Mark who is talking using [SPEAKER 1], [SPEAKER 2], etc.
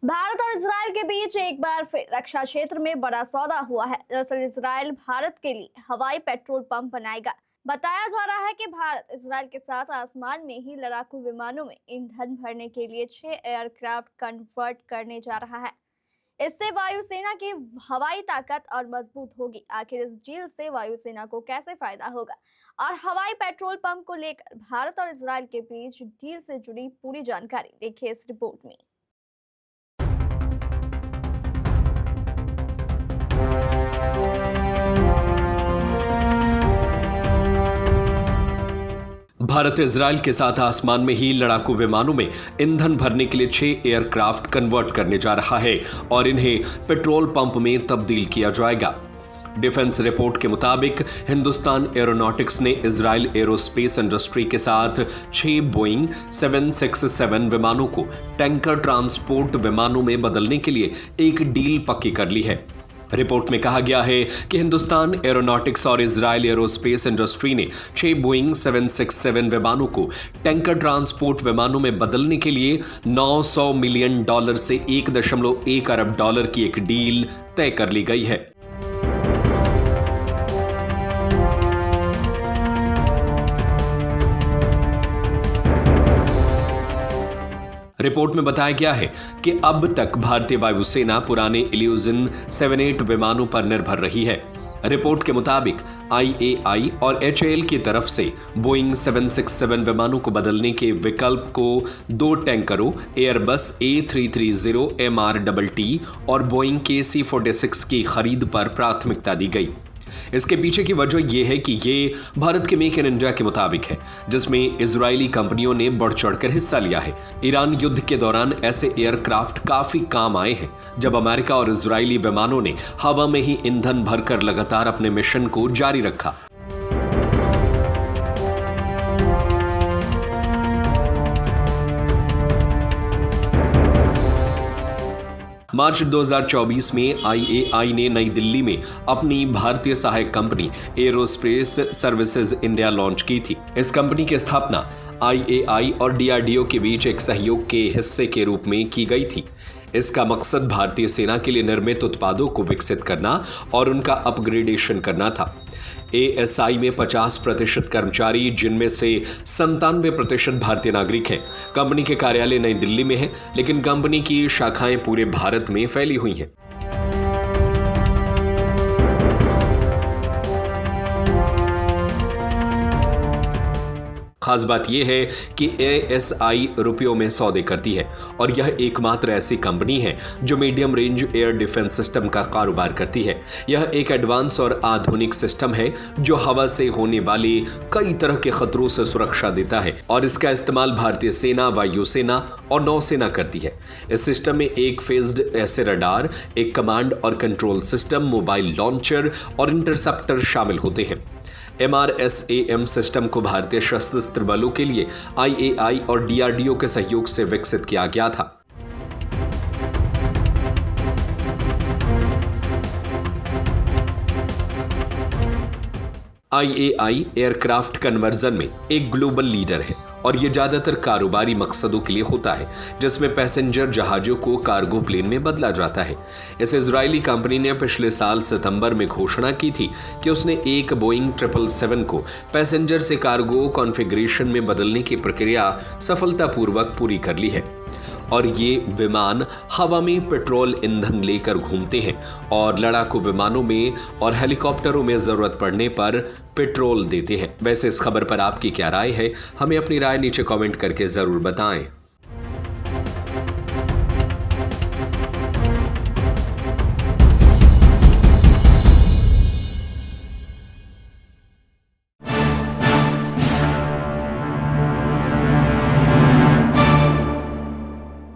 [SPEAKER 1] भारत और इजरायल के बीच एक बार फिर रक्षा क्षेत्र में बड़ा सौदा हुआ है। दरअसल इजरायल भारत के लिए हवाई पेट्रोल पंप बनाएगा। बताया जा रहा है कि भारत इजरायल के साथ आसमान में ही लड़ाकू विमानों में ईंधन भरने के लिए 6 एयरक्राफ्ट कन्वर्ट करने जा रहा है। इससे वायुसेना की हवाई ताकत और मजबूत होगी। आखिर इस डील से वायुसेना को कैसे फायदा होगा और हवाई पेट्रोल पंप को लेकर भारत और इजरायल के बीच डील से जुड़ी पूरी जानकारी देखिए इस रिपोर्ट में।
[SPEAKER 2] भारत इजरायल के साथ आसमान में ही लड़ाकू विमानों में ईंधन भरने के लिए 6 एयरक्राफ्ट कन्वर्ट करने जा रहा है और इन्हें पेट्रोल पंप में तब्दील किया जाएगा। डिफेंस रिपोर्ट के मुताबिक हिंदुस्तान एरोनॉटिक्स ने इजरायल एरोस्पेस इंडस्ट्री के साथ 6 बोइंग 767 विमानों को टैंकर ट्रांसपोर्ट विमानों में बदलने के लिए एक डील पक्की कर ली है। रिपोर्ट में कहा गया है कि हिंदुस्तान एरोनॉटिक्स और इजरायल एरोस्पेस इंडस्ट्री ने 6 बोइंग 767 विमानों को टैंकर ट्रांसपोर्ट विमानों में बदलने के लिए $900 मिलियन से $1.1 अरब की एक डील तय कर ली गई है। रिपोर्ट में बताया गया है कि अब तक भारतीय वायुसेना पुराने इल्यूजन 78 विमानों पर निर्भर रही है। रिपोर्ट के मुताबिक IAI और HAL की तरफ से बोइंग 767 विमानों को बदलने के विकल्प को 2 टैंकरों एयरबस A330 MRTT और बोइंग KC-46 की खरीद पर प्राथमिकता दी गई। इसके पीछे की वजह यह है कि ये भारत के मेक इन इंडिया के मुताबिक है, जिसमें इजरायली कंपनियों ने बढ़ चढ़कर हिस्सा लिया है। ईरान युद्ध के दौरान ऐसे एयरक्राफ्ट काफी काम आए हैं, जब अमेरिका और इजरायली विमानों ने हवा में ही ईंधन भरकर लगातार अपने मिशन को जारी रखा। मार्च 2024 में IAI ने नई दिल्ली में अपनी भारतीय सहायक company aerospace services India launch की थी। इस कंपनी की स्थापना IAI और DRDO के बीच एक सहयोग के हिस्से के रूप में की गई थी। इसका मकसद भारतीय सेना के लिए निर्मित उत्पादों को विकसित करना और उनका अपग्रेडेशन करना था। ASI में 50% कर्मचारी, जिनमें से 97% भारतीय नागरिक हैं। कंपनी के कार्यालय नई दिल्ली में है, लेकिन कंपनी की शाखाएं पूरे भारत में फैली हुई हैं। खास बात यह है कि ASI रुपयों में सौदे करती है और यह एकमात्र ऐसी कंपनी है जो medium range air defence system का कारोबार करती है। यह एक एडवांस और आधुनिक सिस्टम है जो हवा से होने वाले कई तरह के खतरों से सुरक्षा देता है और इसका इस्तेमाल भारतीय सेना, वायुसेना और नौसेना करती है। इस सिस्टम में एक फेज्ड ऐसे रडार, एक कमांड और कंट्रोल सिस्टम, मोबाइल लॉन्चर और इंटरसेप्टर शामिल होते हैं। MRSAM सिस्टम को भारतीय सशस्त्र बलों के लिए IAI और DRDO के सहयोग से विकसित किया गया था। IAI एयरक्राफ्ट कन्वर्जन में एक ग्लोबल लीडर है और यह ज्यादातर कारोबारी मकसदों के लिए होता है, जिसमें पैसेंजर जहाजों को कार्गो प्लेन में बदला जाता है। इस इजरायली कंपनी ने पिछले साल सितंबर में घोषणा की थी कि उसने एक बोइंग 777 को पैसेंजर से कार्गो कॉन्फ़िगरेशन में बदलने की प्रक्रिया सफलतापूर्वक पूरी कर ली है और ये विमान हवा में पेट्रोल ईंधन लेकर घूमते हैं और लड़ाकू विमानों में और हेलीकॉप्टरों में जरूरत पड़ने पर पेट्रोल देते हैं। वैसे इस खबर पर आपकी क्या राय है? हमें अपनी राय नीचे कमेंट करके जरूर बताएं।